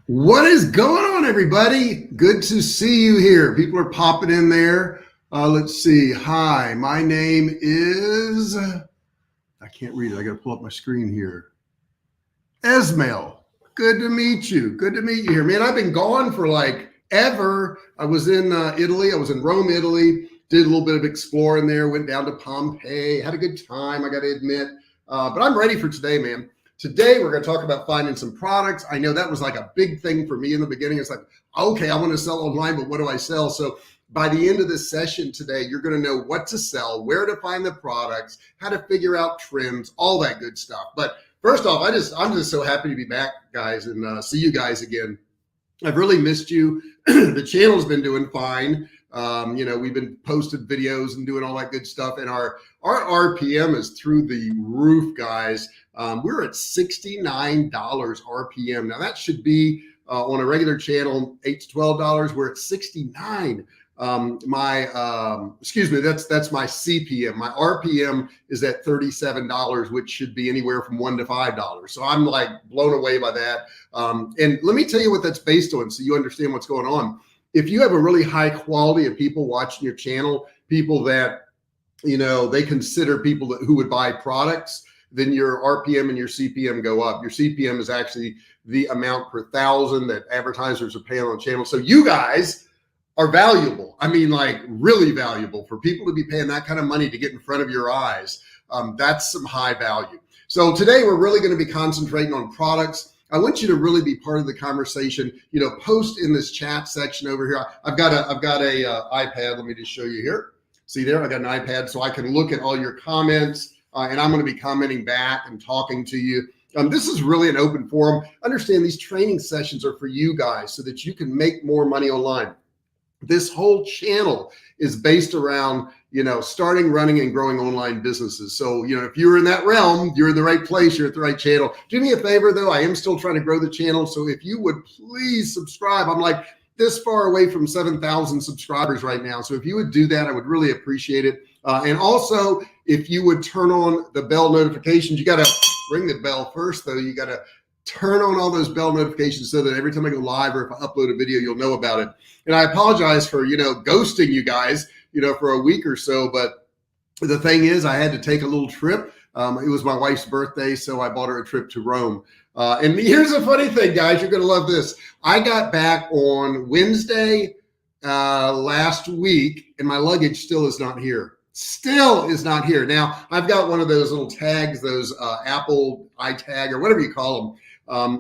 What is going on, everybody? Good to see you here. People are popping in there. Let's see. Hi, my name is, I can't read it. I got to pull up my screen here. Esmail. Good to meet you. Good to meet you here. Man, I've been gone for like ever. I was in Italy. I was in Rome, Italy. Did a little bit of exploring there. Went down to Pompeii. Had a good time, I got to admit. But I'm ready for today, man. Today, we're going to talk about finding some products. I know that was like a big thing for me in the beginning. It's like, okay, I want to sell online, but what do I sell? So by the end of this session today, you're going to know what to sell, where to find the products, how to figure out trends, all that good stuff. But first off, I'm just so happy to be back, guys, and see you guys again. I've really missed you. The channel's been doing fine. We've been posting videos and doing all that good stuff, and our RPM is through the roof, guys. We're at $69 RPM. Now that should be on a regular channel, $8 to $12. We're at 69. Excuse me, that's my CPM. My RPM is at $37, which should be anywhere from $1 to $5. So I'm like blown away by that. And let me tell you what that's based on, so you understand what's going on. If you have a really high quality of people watching your channel, people that, they consider people who would buy products, then your RPM and your CPM go up. Your CPM is actually the amount per thousand that advertisers are paying on the channel. So you guys are valuable. I mean, like really valuable for people to be paying that kind of money to get in front of your eyes. That's some high value. So today we're really going to be concentrating on products. I want you to really be part of the conversation. Post in this chat section over here. I've got a iPad. Let me just show you here. See there, I got an iPad so I can look at all your comments, and I'm going to be commenting back and talking to you. This is really an open forum. Understand these training sessions are for you guys so that you can make more money online. This whole channel is based around, starting, running, and growing online businesses. So, if you're in that realm, you're in the right place, you're at the right channel. Do me a favor though, I am still trying to grow the channel. So if you would please subscribe. I'm like this far away from 7,000 subscribers right now. So if you would do that, I would really appreciate it. And also if you would turn on the bell notifications. You got to ring the bell first though. You got to turn on all those bell notifications so that every time I go live or if I upload a video, you'll know about it. And I apologize for, ghosting you guys, for a week or so. But the thing is, I had to take a little trip. It was my wife's birthday, so I bought her a trip to Rome. And here's a funny thing, guys. You're going to love this. I got back on Wednesday last week, and my luggage still is not here. Still is not here. Now, I've got one of those little tags, those Apple iTag or whatever you call them.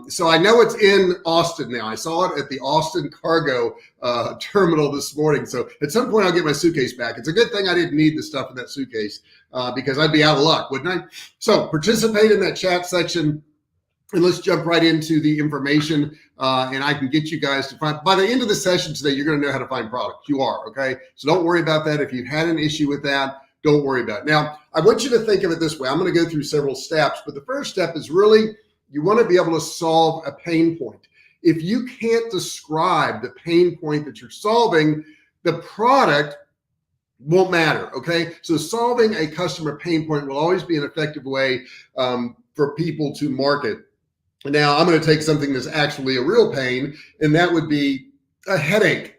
So I know it's in Austin now. I saw it at the Austin cargo terminal this morning. So at some point I'll get my suitcase back. It's a good thing I didn't need the stuff in that suitcase because I'd be out of luck, wouldn't I? So participate in that chat section and let's jump right into the information and I can get you guys to find, by the end of the session today, you're going to know how to find products. You are, okay? So don't worry about that. If you've had an issue with that, don't worry about it. Now, I want you to think of it this way. I'm going to go through several steps, but the first step is really, you want to be able to solve a pain point. If you can't describe the pain point that you're solving, the product won't matter, okay? So solving a customer pain point will always be an effective way for people to market. Now, I'm going to take something that's actually a real pain, and that would be a headache.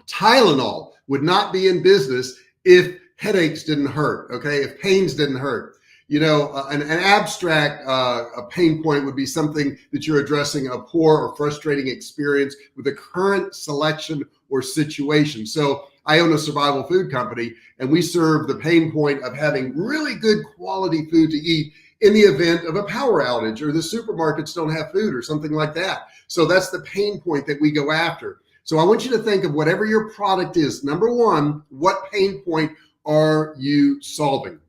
Tylenol would not be in business if headaches didn't hurt, okay? If pains didn't hurt. An abstract a pain point would be something that you're addressing a poor or frustrating experience with a current selection or situation. So I own a survival food company, and we serve the pain point of having really good quality food to eat in the event of a power outage or the supermarkets don't have food or something like that. So that's the pain point that we go after. So I want you to think of whatever your product is. Number one, what pain point are you solving?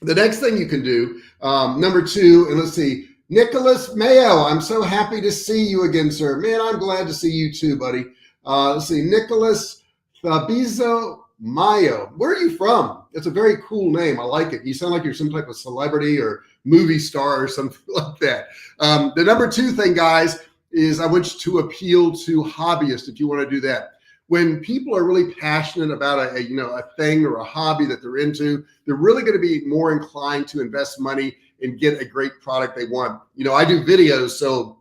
The next thing you can do, number two, and let's see, Nicholas Mayo, I'm so happy to see you again, sir. Man, I'm glad to see you too, buddy. Let's see, Nicholas Fabizo Mayo. Where are you from? It's a very cool name. I like it. You sound like you're some type of celebrity or movie star or something like that. The number two thing, guys, is I want you to appeal to hobbyists if you want to do that. When people are really passionate about a thing or a hobby that they're into, they're really going to be more inclined to invest money and get a great product they want. I do videos, so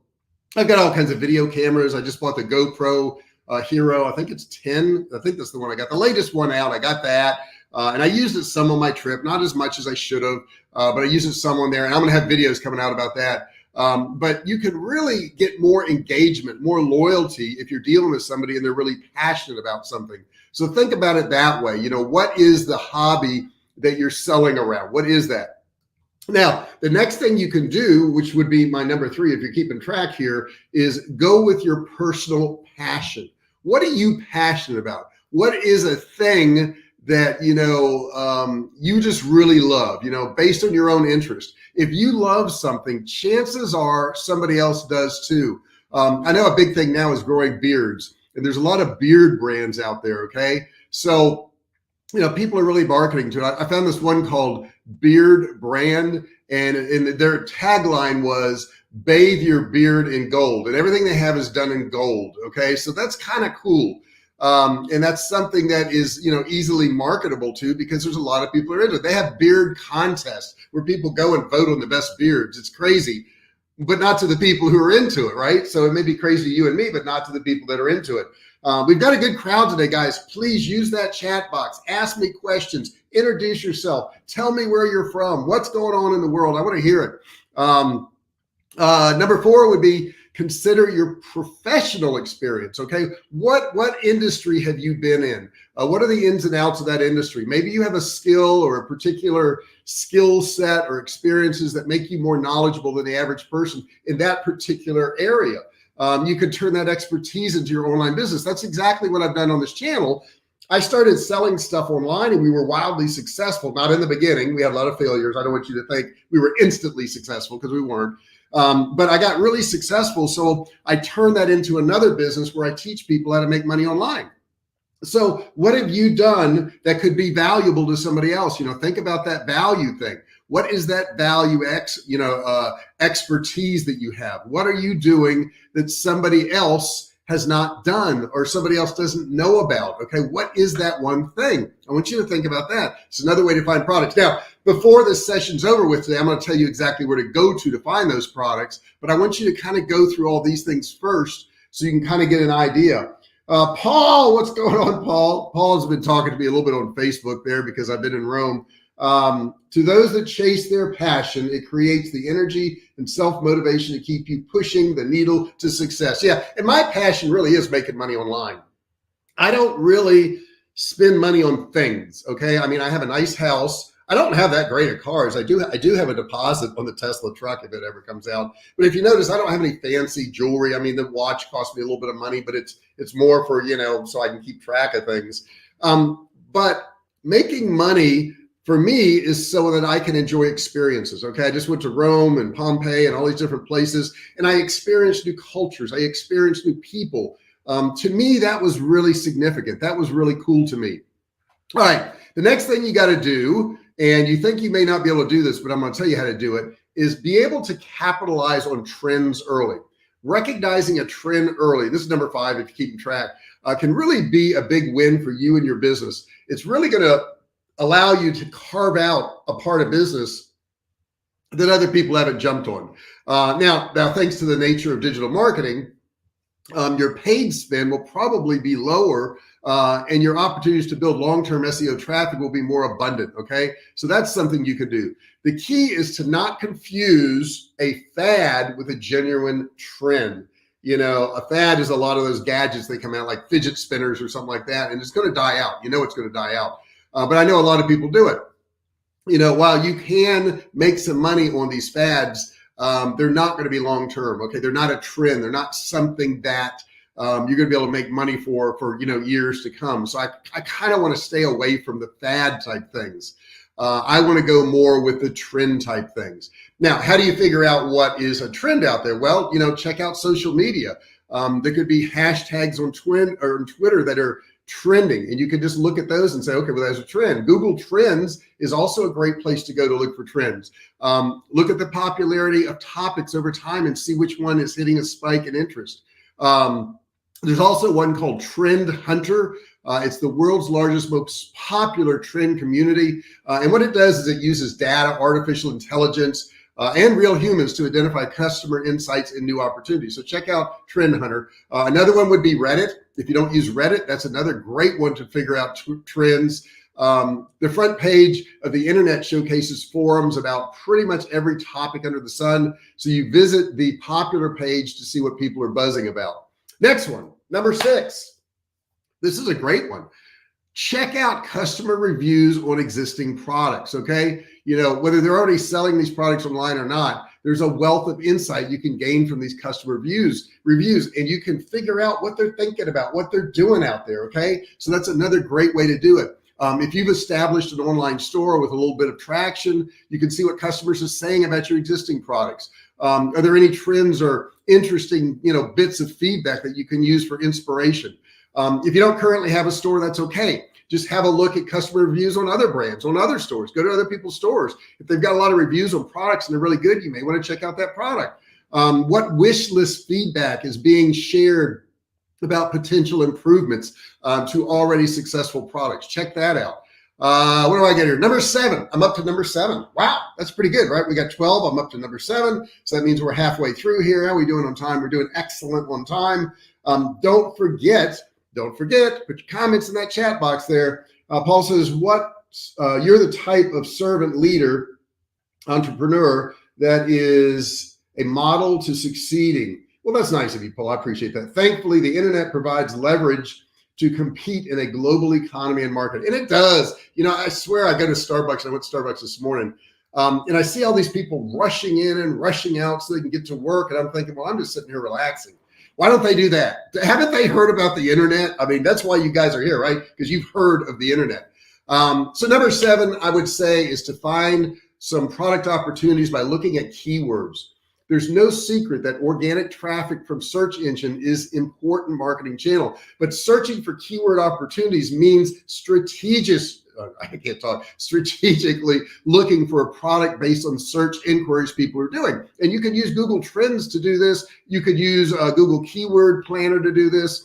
I've got all kinds of video cameras. I just bought the GoPro Hero. I think it's 10. I think that's the one I got. The latest one out. I got that. And I used it some on my trip, not as much as I should have, but I used it some on there. And I'm going to have videos coming out about that. But you can really get more engagement, more loyalty if you're dealing with somebody and they're really passionate about something. So think about it that way. You know, what is the hobby that you're selling around? What is that? Now, the next thing you can do, which would be my number 3, if you're keeping track here, is go with your personal passion. What are you passionate about? What is a thing that, you just really love, based on your own interest? If you love something, chances are somebody else does too. I know a big thing now is growing beards, and there's a lot of beard brands out there. Okay. So, people are really marketing to it. I found this one called Beard Brand, and their tagline was "Bathe your beard in gold," and everything they have is done in gold. Okay, so that's kind of cool, and that's something that is easily marketable to, because there's a lot of people who are into it. They have beard contests where people go and vote on the best beards. It's crazy, but not to the people who are into it, right? So it may be crazy to you and me, but not to the people that are into it. We've got a good crowd today, guys. Please use that chat box. Ask me questions. Introduce yourself. Tell me where you're from. What's going on in the world? I want to hear it. Number 4 would be consider your professional experience. Okay, what industry have you been in? What are the ins and outs of that industry? Maybe you have a skill or a particular skill set or experiences that make you more knowledgeable than the average person in that particular area. You could turn that expertise into your online business. That's exactly what I've done on this channel. I started selling stuff online and we were wildly successful. Not in the beginning. We had a lot of failures. I don't want you to think we were instantly successful, because we weren't. But I got really successful. So I turned that into another business where I teach people how to make money online. So what have you done that could be valuable to somebody else? Think about that value thing. What is that value expertise that you have? What are you doing that somebody else has not done or somebody else doesn't know about? Okay, what is that one thing? I want you to think about that. It's another way to find products. Now, before this session's over with today, I'm going to tell you exactly where to go to find those products, but I want you to kind of go through all these things first so you can kind of get an idea. Paul, what's going on, Paul? Paul's been talking to me a little bit on Facebook there because I've been in Rome. To those that chase their passion, it creates the energy and self-motivation to keep you pushing the needle to success. Yeah, and my passion really is making money online. I don't really spend money on things, okay? I mean, I have a nice house. I don't have that great of cars. I do have a deposit on the Tesla truck if it ever comes out. But if you notice, I don't have any fancy jewelry. I mean, the watch cost me a little bit of money, but it's more for, so I can keep track of things. But making money for me is so that I can enjoy experiences. Okay. I just went to Rome and Pompeii and all these different places, and I experienced new cultures. I experienced new people. To me, that was really significant. That was really cool to me. All right. The next thing you got to do, and you think you may not be able to do this, but I'm going to tell you how to do it, is be able to capitalize on trends early. Recognizing a trend early, this is number 5 if you're keeping track, can really be a big win for you and your business. It's really going to allow you to carve out a part of business that other people haven't jumped on. Now, thanks to the nature of digital marketing, your paid spend will probably be lower, and your opportunities to build long-term SEO traffic will be more abundant. Okay, so that's something you could do. The key is to not confuse a fad with a genuine trend. A fad is a lot of those gadgets that come out like fidget spinners or something like that, and it's going to die out. It's going to die out. But I know a lot of people do it. While you can make some money on these fads, they're not going to be long-term. Okay. They're not a trend. They're not something that you're going to be able to make money for years to come. So I kind of want to stay away from the fad type things. I want to go more with the trend type things. Now, how do you figure out what is a trend out there? Well, check out social media. There could be hashtags on Twitter that are trending, and you can just look at those and say, okay, well, there's a trend. Google Trends is also a great place to go to look for trends. Look at the popularity of topics over time and see which one is hitting a spike in interest. There's also one called Trend Hunter. It's the world's largest, most popular trend community. And what it does is it uses data, artificial intelligence, and real humans to identify customer insights and new opportunities. So check out Trend Hunter. Another one would be Reddit. If you don't use Reddit, that's another great one to figure out trends. The front page of the internet showcases forums about pretty much every topic under the sun. So you visit the popular page to see what people are buzzing about. Next one, number 6. This is a great one. Check out customer reviews on existing products, okay? You know, whether they're already selling these products online or not, there's a wealth of insight you can gain from these customer reviews, and you can figure out what they're thinking about, what they're doing out there, okay? So that's another great way to do it. If you've established an online store with a little bit of traction, you can see what customers are saying about your existing products. Are there any trends or interesting, bits of feedback that you can use for inspiration? If you don't currently have a store, that's okay. Just have a look at customer reviews on other brands, on other stores. Go to other people's stores. If they've got a lot of reviews on products and they're really good, you may want to check out that product. What wish list feedback is being shared about potential improvements to already successful products? Check that out. What do I get here? Number 7. I'm up to number 7. Wow, that's pretty good, right? We got 12. I'm up to number 7. So that means we're halfway through here. How are we doing on time? We're doing excellent on time. Don't forget, put your comments in that chat box there. Paul says, you're the type of servant leader, entrepreneur that is a model to succeeding. Well, that's nice of you, Paul. I appreciate that. Thankfully, the internet provides leverage to compete in a global economy and market. And it does. I swear I go to Starbucks. I went to Starbucks this morning. And I see all these people rushing in and rushing out so they can get to work. And I'm thinking, well, I'm just sitting here relaxing. Why don't they do that? Haven't they heard about the internet? I mean, that's why you guys are here, right? Because you've heard of the internet. So number 7, I would say, is to find some product opportunities by looking at keywords. There's no secret that organic traffic from search engine is important marketing channel, but searching for keyword opportunities means strategically looking for a product based on search inquiries people are doing. And you can use Google Trends to do this. You could use Google Keyword Planner to do this.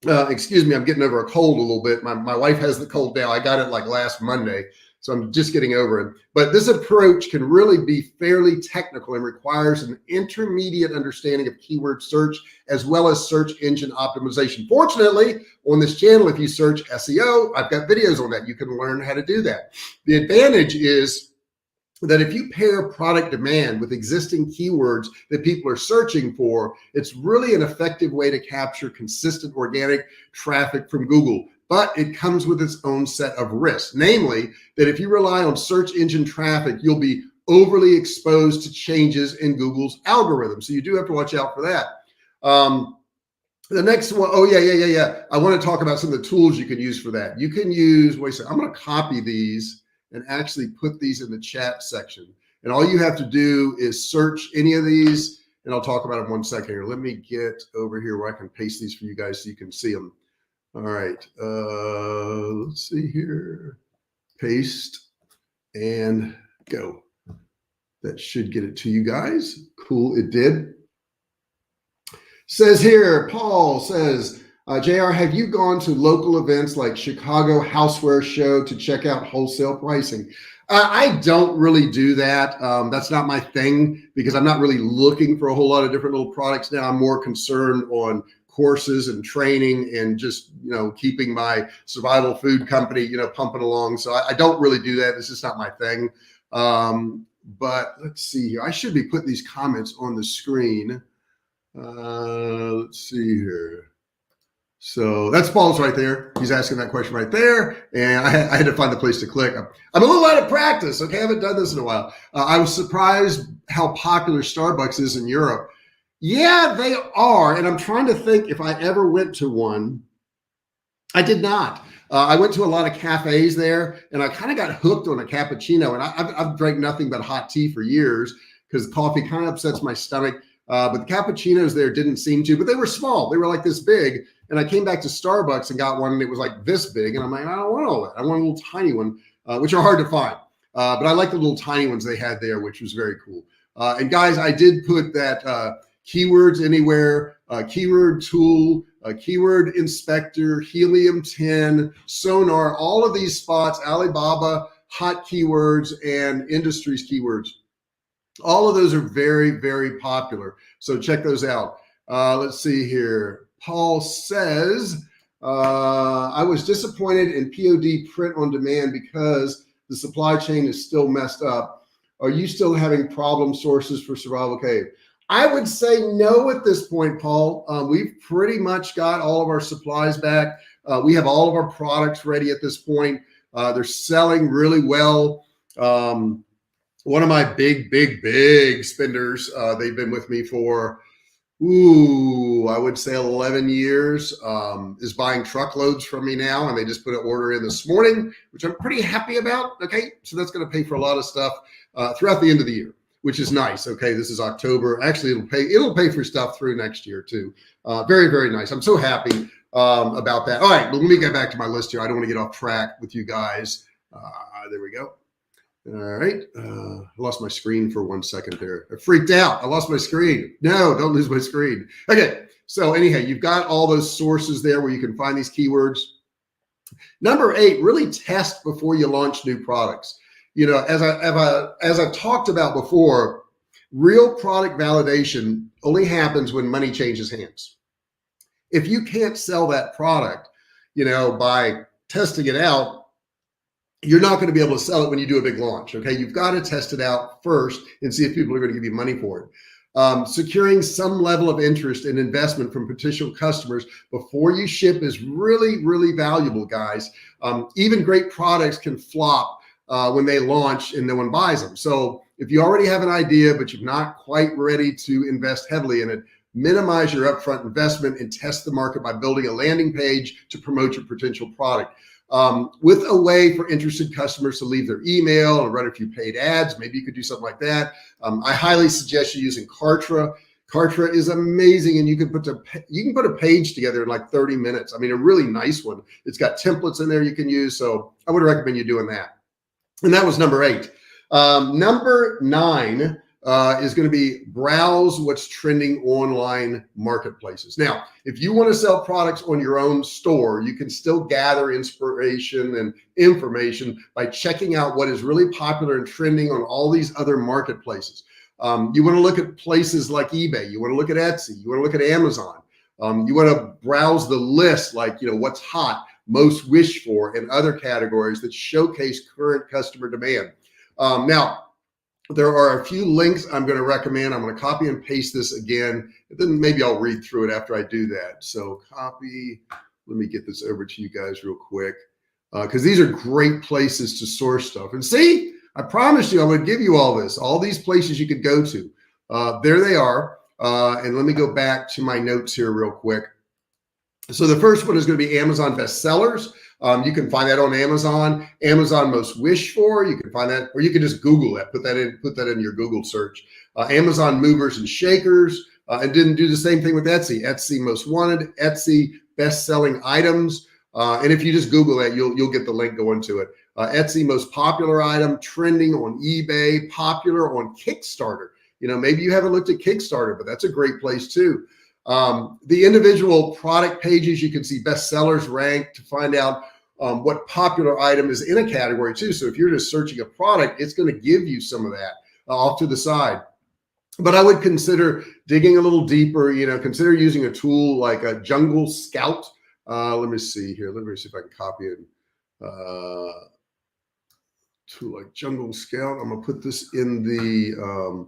Excuse me, I'm getting over a cold a little bit. My wife has the cold now. I got it like last Monday, so I'm just getting over it. But this approach can really be fairly technical and requires an intermediate understanding of keyword search as well as search engine optimization. Fortunately, on this channel, if you search SEO, I've got videos on that. You can learn how to do that. The advantage is that if you pair product demand with existing keywords that people are searching for, it's really an effective way to capture consistent organic traffic from Google. But it comes with its own set of risks, namely that if you rely on search engine traffic, you'll be overly exposed to changes in Google's algorithm. So you do have to watch out for that. The next one, I want to talk about some of the tools you can use for that. You can use, wait a second, I'm going to copy these and actually put these in the chat section. And all you have to do is search any of these, and I'll talk about them 1 second here. Let me get over here where I can paste these for you guys so you can see them. All right, let's see here. Paste and go. That should get it to you guys. Cool, it did. Says here, Paul says, JR, have you gone to local events like Chicago Houseware Show to check out wholesale pricing? I don't really do that. That's not my thing because I'm not really looking for a whole lot of different little products now. I'm more concerned on courses and training and just, keeping my survival food company, pumping along. So I don't really do that. It's just not my thing. But let's see here. I should be putting these comments on the screen. Let's see here. So that's Paul's right there. He's asking that question right there. And I had to find the place to click. I'm a little out of practice. Okay. I haven't done this in a while. I was surprised how popular Starbucks is in Europe. Yeah, they are. And I'm trying to think if I ever went to one. I did not. I went to a lot of cafes there and I kind of got hooked on a cappuccino. And I've drank nothing but hot tea for years because coffee kind of upsets my stomach. But the cappuccinos there didn't seem to, but they were small. They were like this big. And I came back to Starbucks and got one and it was like this big. And I'm like, I don't want all that. I want a little tiny one, which are hard to find. But I like the little tiny ones they had there, which was very cool. And guys, I did put that keywords anywhere, keyword tool, keyword inspector, helium 10, sonar, all of these spots, Alibaba, hot keywords, and industries keywords. All of those are very, very popular. So check those out. Let's see here. Paul says, I was disappointed in POD print on demand because the supply chain is still messed up. Are you still having problem sources for Survivalcave? I would say no at this point, Paul. We've pretty much got all of our supplies back. We have all of our products ready at this point. They're selling really well. One of my big spenders, they've been with me for, I would say 11 years, is buying truckloads from me now. And they just put an order in this morning, which I'm pretty happy about. Okay. So that's going to pay for a lot of stuff throughout the end of the year, which is nice. Okay. This is October. Actually, it'll pay for stuff through next year too. Very, very nice. I'm so happy about that. All right. Well, let me get back to my list here. I don't want to get off track with you guys. There we go. All right. I lost my screen for 1 second there. I freaked out. I lost my screen. No, don't lose my screen. Okay. So anyhow, you've got all those sources there where you can find these keywords. Number 8, really test before you launch new products. You know, as I've talked about before, real product validation only happens when money changes hands. If you can't sell that product, you know, by testing it out, you're not going to be able to sell it when you do a big launch. Okay. You've got to test it out first and see if people are going to give you money for it. Securing some level of interest and investment from potential customers before you ship is really, really valuable, guys. Even great products can flop when they launch and no one buys them. So if you already have an idea, but you're not quite ready to invest heavily in it, minimize your upfront investment and test the market by building a landing page to promote your potential product. With a way for interested customers to leave their email and run a few paid ads. Maybe you could do something like that. I highly suggest you using Kartra. Kartra is amazing, and you can put a page together in like 30 minutes. I mean, a really nice one. It's got templates in there you can use. So I would recommend you doing that. And that was number 8. Number 9 is going to be browse what's trending online marketplaces. Now, if you want to sell products on your own store, you can still gather inspiration and information by checking out what is really popular and trending on all these other marketplaces. You want to look at places like eBay. You want to look at Etsy. You want to look at Amazon. You want to browse the list, like, you know, what's hot, most wished for, and other categories that showcase current customer demand. Now, there are a few links I'm going to recommend. I'm going to copy and paste this again, and then maybe I'll read through it after I do that. So copy, let me get this over to you guys real quick, because these are great places to source stuff. And see, I promised you I would give you all this, all these places you could go to. There they are. And let me go back to my notes here real quick. So the first one is going to be Amazon bestsellers. You can find that on Amazon. Amazon most wished for. You can find that, or you can just Google that. Put that in your Google search. Amazon movers and shakers. And didn't do the same thing with Etsy. Etsy most wanted. Etsy best-selling items. And if you just Google that, you'll get the link going to it. Etsy most popular item, trending on eBay, popular on Kickstarter. You know, maybe you haven't looked at Kickstarter, but that's a great place too. The individual product pages, you can see bestsellers ranked to find out what popular item is in a category too. So if you're just searching a product, it's going to give you some of that off to the side. But I would consider digging a little deeper, you know, consider using a tool like a Jungle Scout. Let me see here. Let me see if I can copy it. Tool like Jungle Scout. I'm going to put this in the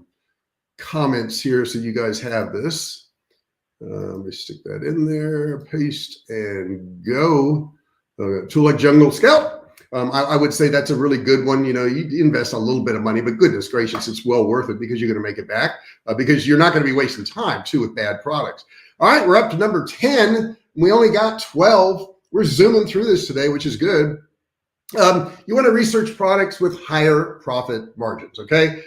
comments here so you guys have this. Let me stick that in there, paste and go. Tool like Jungle Scout. I would say that's a really good one. You know, you invest a little bit of money, but goodness gracious, it's well worth it because you're going to make it back because you're not going to be wasting time too with bad products. All right, we're up to number 10. We only got 12. We're zooming through this today, which is good. You want to research products with higher profit margins, okay?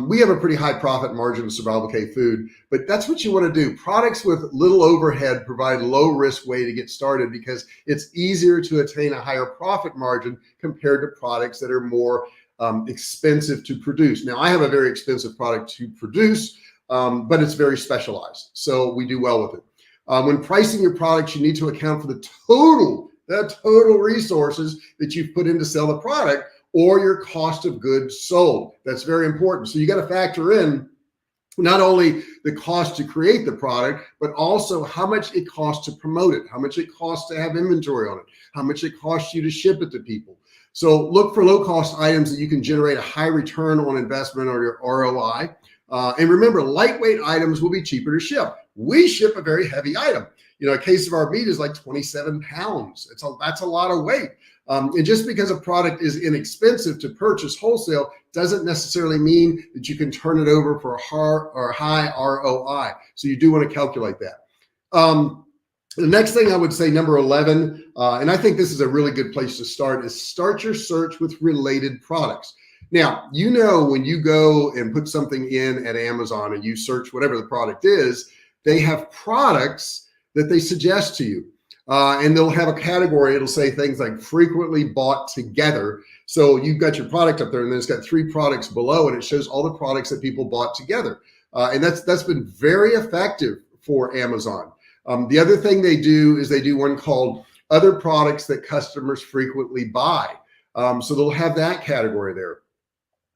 We have a pretty high profit margin with Survivalcave food, but that's what you want to do. Products with little overhead provide low risk way to get started because it's easier to attain a higher profit margin compared to products that are more expensive to produce. Now, I have a very expensive product to produce, but it's very specialized, so we do well with it. When pricing your products, you need to account for the total resources that you've put in to sell the product, or your cost of goods sold. That's very important. So you got to factor in not only the cost to create the product, but also how much it costs to promote it, how much it costs to have inventory on it, how much it costs you to ship it to people. So look for low cost items that you can generate a high return on investment or your ROI. And remember, lightweight items will be cheaper to ship. We ship a very heavy item. You know, a case of our meat is like 27 pounds. That's a lot of weight. And just because a product is inexpensive to purchase wholesale doesn't necessarily mean that you can turn it over for a high ROI. So you do want to calculate that. The next thing I would say, number 11, and I think this is a really good place to start, is start your search with related products. Now, you know, when you go and put something in at Amazon and you search whatever the product is, they have products that they suggest to you. And they'll have a category. It'll say things like frequently bought together. So you've got your product up there and then it's got 3 products below and it shows all the products that people bought together. And that's been very effective for Amazon. The other thing they do is they do one called other products that customers frequently buy. So they'll have that category there.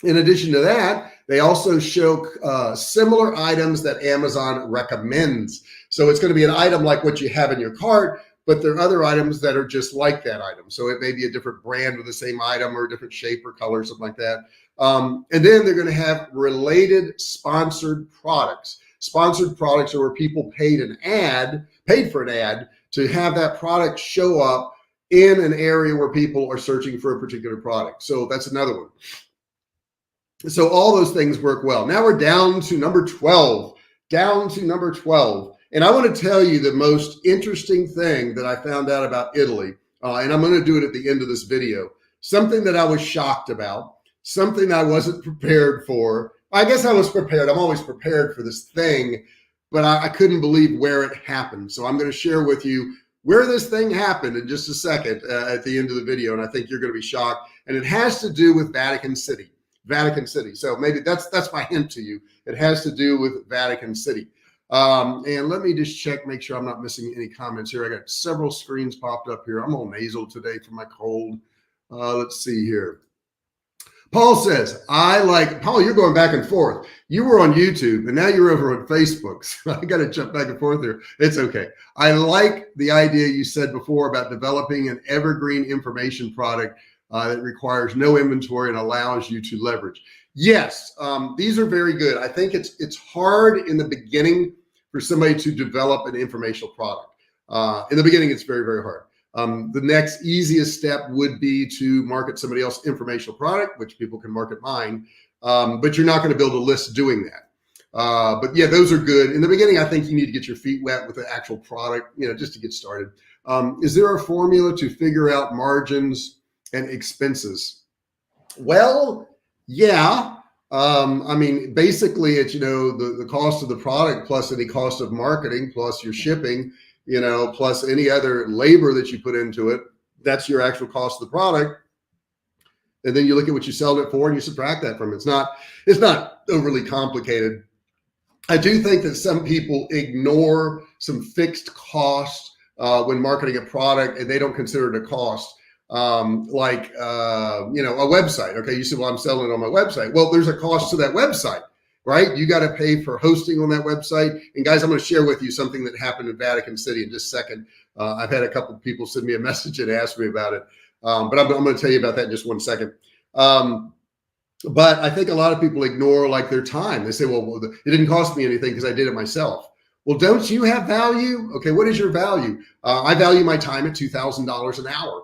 In addition to that, they also show similar items that Amazon recommends. So it's going to be an item like what you have in your cart, but there are other items that are just like that item. So it may be a different brand with the same item or a different shape or color, something like that. And then they're going to have related sponsored products. Sponsored products are where people paid for an ad to have that product show up in an area where people are searching for a particular product. So that's another one. So all those things work well. Now we're down to number 12. And I want to tell you the most interesting thing that I found out about Italy. And I'm going to do it at the end of this video. Something that I was shocked about, something I wasn't prepared for. I guess I was prepared. I'm always prepared for this thing, but I couldn't believe where it happened. So I'm going to share with you where this thing happened in just a second at the end of the video. And I think you're going to be shocked. And it has to do with Vatican City. So maybe that's my hint to you. It has to do with Vatican City. And let me just check, make sure I'm not missing any comments here. I got several screens popped up here. I'm all nasal today from my cold. Let's see here. Paul says, Paul, you're going back and forth. You were on YouTube and now you're over on Facebook. So I got to jump back and forth here. It's okay. I like the idea you said before about developing an evergreen information product that requires no inventory and allows you to leverage. Yes, these are very good. I think it's hard in the beginning for somebody to develop an informational product. In the beginning, it's very, very hard. The next easiest step would be to market somebody else's informational product, which people can market mine, but you're not going to build a list doing that. But yeah, those are good. In the beginning, I think you need to get your feet wet with the actual product, just to get started. Is there a formula to figure out margins and expenses? Well, yeah. I mean, basically it's, the cost of the product plus any cost of marketing plus your shipping, plus any other labor that you put into it. That's your actual cost of the product. And then you look at what you sold it for and you subtract that from it. It's not overly complicated. I do think that some people ignore some fixed costs when marketing a product and they don't consider it a cost. Like a website. Okay. You said, well, I'm selling it on my website. Well, there's a cost to that website, right? You got to pay for hosting on that website. And guys, I'm going to share with you something that happened in Vatican City in just a second. I've had a couple of people send me a message and ask me about it. But I'm going to tell you about that in just one second. But I think a lot of people ignore their time. They say, well, it didn't cost me anything because I did it myself. Well, don't you have value? Okay. What is your value? I value my time at $2,000 an hour.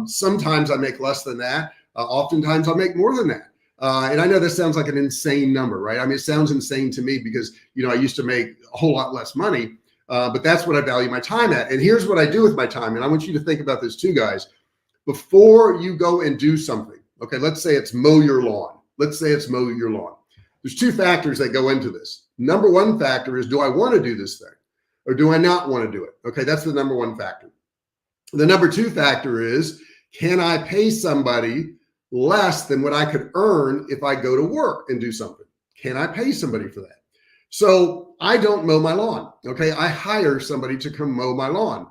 Sometimes I make less than that. Oftentimes I'll make more than that. And I know this sounds like an insane number, right? I mean, it sounds insane to me because, I used to make a whole lot less money, but that's what I value my time at. And here's what I do with my time. And I want you to think about this too, guys. Before you go and do something, okay, let's say it's mow your lawn. There's 2 factors that go into this. Number 1 factor is, do I want to do this thing or do I not want to do it? Okay, that's the number 1 factor. The number 2 factor is, can I pay somebody less than what I could earn if I go to work and do something? Can I pay somebody for that? So I don't mow my lawn. Okay. I hire somebody to come mow my lawn.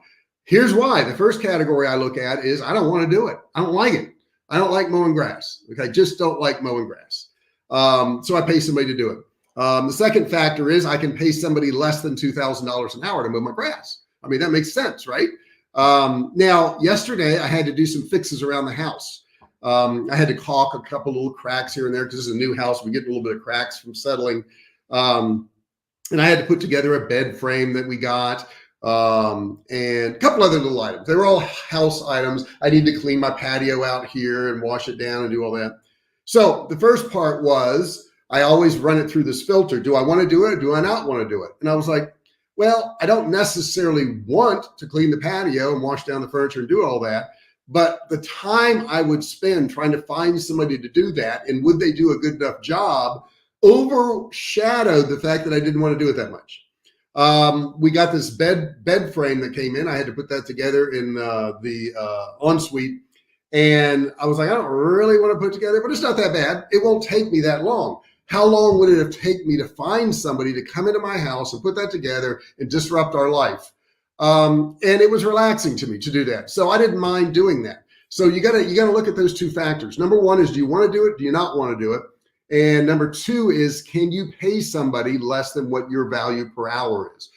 Here's why. The first category I look at is I don't want to do it. I don't like it. I don't like mowing grass. Okay, just don't like mowing grass. So I pay somebody to do it. The second factor is I can pay somebody less than $2,000 an hour to mow my grass. I mean, that makes sense, right? Now, yesterday I had to do some fixes around the house. I had to caulk a couple little cracks here and there because this is a new house. We get a little bit of cracks from settling. And I had to put together a bed frame that we got and a couple other little items. They were all house items. I need to clean my patio out here and wash it down and do all that. So the first part was I always run it through this filter. Do I want to do it or do I not want to do it? And I was like, well, I don't necessarily want to clean the patio and wash down the furniture and do all that. But the time I would spend trying to find somebody to do that, and would they do a good enough job, overshadowed the fact that I didn't want to do it that much. We got this bed frame that came in. I had to put that together in the ensuite. And I was like, I don't really want to put it together, but it's not that bad. It won't take me that long. How long would it have taken me to find somebody to come into my house and put that together and disrupt our life? And it was relaxing to me to do that. So I didn't mind doing that. So you gotta look at those two factors. Number one is, do you want to do it? Do you not want to do it? And number two is, can you pay somebody less than what your value per hour is?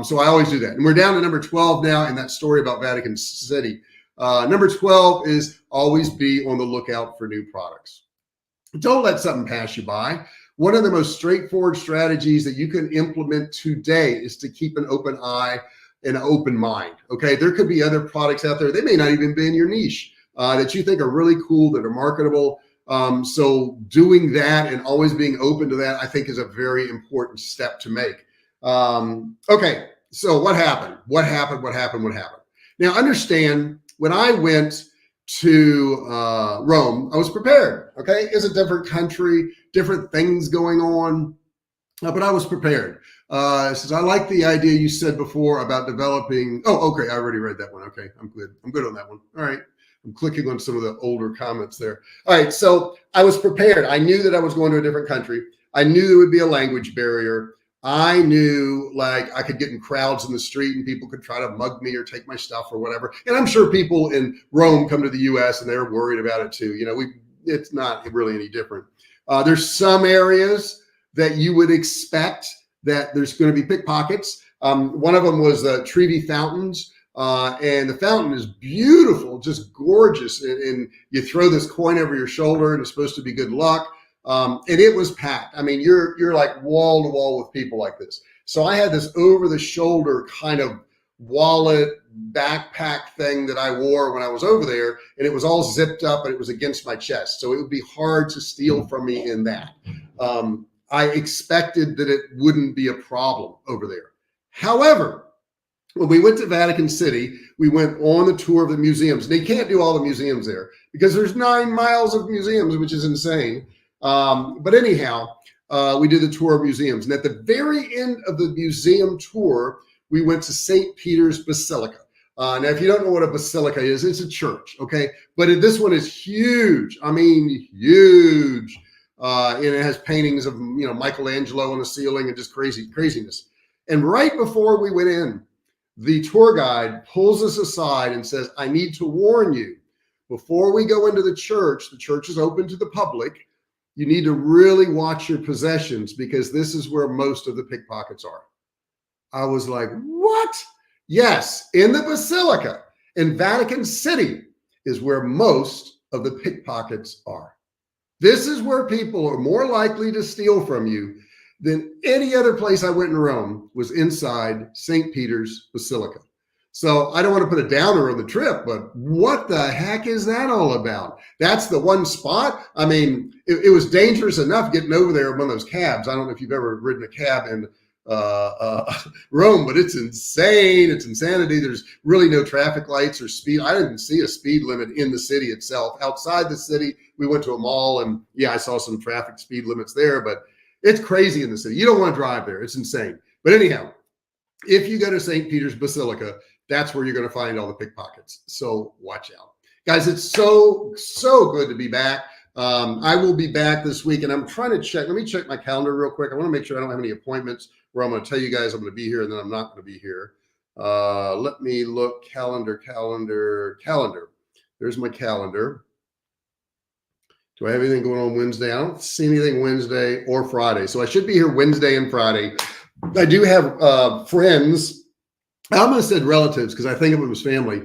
So I always do that. And we're down to number 12 now in that story about Vatican City. Number 12 is always be on the lookout for new products. Don't let something pass you by. One of the most straightforward strategies that you can implement today is to keep an open eye and an open mind. Okay, there could be other products out there. They may not even be in your niche that you think are really cool, that are marketable. So doing that and always being open to that, I think, is a very important step to make. Okay, so what happened? What happened? Now, understand, when I went to Rome, I was prepared. Okay, it's a different country, different things going on, but I was prepared. Since I like the idea you said before about developing. Oh, okay, I already read that one. Okay, I'm good. I'm good on that one. All right. I'm clicking on some of the older comments there. All right, so I was prepared. I knew that I was going to a different country. I knew there would be a language barrier. I knew, like, I could get in crowds in the street and people could try to mug me or take my stuff or whatever. And I'm sure people in Rome come to the U.S. and they're worried about it too. You know, it's not really any different. There's some areas that you would expect that there's going to be pickpockets. One of them was Trevi Fountains. And the fountain is beautiful, just gorgeous. And you throw this coin over your shoulder and it's supposed to be good luck. And it was packed. I mean, you're like wall to wall with people like this. So I had this over the shoulder kind of wallet backpack thing that I wore when I was over there. And it was all zipped up and it was against my chest. So it would be hard to steal from me in that. I expected that it wouldn't be a problem over there. However, when we went to Vatican City, we went on the tour of the museums. And you can't do all the museums there because there's 9 miles of museums, which is insane. But anyhow, we did the tour of museums. And at the very end of the museum tour, we went to St. Peter's Basilica. Now, if you don't know what a basilica is, it's a church, okay? But this one is huge. I mean, huge. And it has paintings of, Michelangelo on the ceiling and just craziness. And right before we went in, the tour guide pulls us aside and says, I need to warn you, before we go into the church is open to the public. You need to really watch your possessions because this is where most of the pickpockets are. I was like, what? Yes, in the Basilica in Vatican City is where most of the pickpockets are. This is where people are more likely to steal from you than any other place I went in Rome, was inside St. Peter's Basilica. So I don't want to put a downer on the trip, but what the heck is that all about? That's the one spot. I mean, it was dangerous enough getting over there in one of those cabs. I don't know if you've ever ridden a cab in Rome, but it's insane. It's insanity. There's really no traffic lights or speed. I didn't see a speed limit in the city itself. Outside the city, we went to a mall and I saw some traffic speed limits there, but it's crazy in the city. You don't want to drive there. It's insane. But anyhow, if you go to St. Peter's Basilica, that's where you're going to find all the pickpockets. So watch out. Guys, it's so good to be back. I will be back this week, and I'm trying to check. Let me check my calendar real quick. I want to make sure I don't have any appointments where I'm going to tell you guys I'm going to be here and then I'm not going to be here. Let me look. Calendar. There's my calendar. Do I have anything going on Wednesday? I don't see anything Wednesday or Friday. So I should be here Wednesday and Friday. I do have friends. I almost said relatives because I think of it as family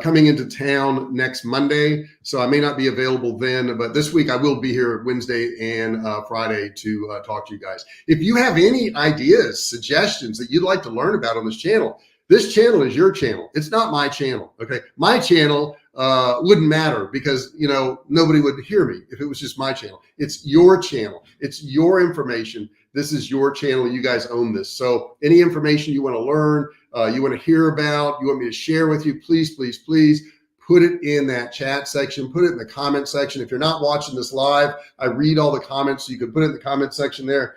coming into town next Monday. So I may not be available then, but this week I will be here Wednesday and Friday to talk to you guys. If you have any ideas, suggestions that you'd like to learn about on this channel is your channel. It's not my channel. Okay. My channel wouldn't matter because, you know, nobody would hear me if it was just my channel. It's your channel. It's your information. This is your channel. You guys own this. So any information you want to learn, you want to hear about, you want me to share with you, please, please, please put it in that chat section, put it in the comment section. If you're not watching this live, I read all the comments, so you can put it in the comment section there.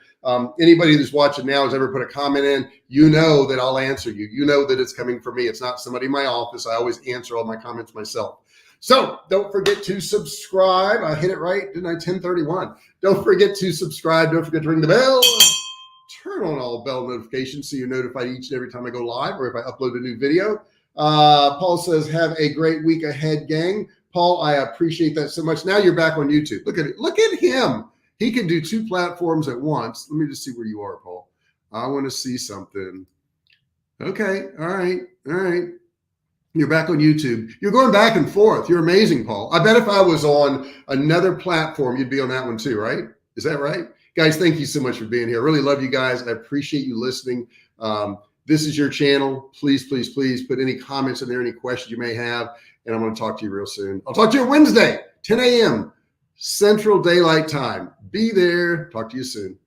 Anybody who's watching now has ever put a comment in, you know that I'll answer you. You know that it's coming from me. It's not somebody in my office. I always answer all my comments myself. So don't forget to subscribe. I hit it right, didn't I? 10:31. Don't forget to subscribe. Don't forget to ring the bell. Turn on all bell notifications so you're notified each and every time I go live or if I upload a new video. Paul says, have a great week ahead, gang. Paul, I appreciate that so much. Now you're back on YouTube. Look at it. Look at him. He can do 2 platforms at once. Let me just see where you are, Paul. I want to see something. Okay. All right. All right. You're back on YouTube. You're going back and forth. You're amazing, Paul. I bet if I was on another platform, you'd be on that one too, right? Is that right? Guys, thank you so much for being here. I really love you guys. I appreciate you listening. This is your channel. Please, please, please put any comments in there, any questions you may have, and I'm going to talk to you real soon. I'll talk to you Wednesday, 10 a.m. Central Daylight Time. Be there. Talk to you soon.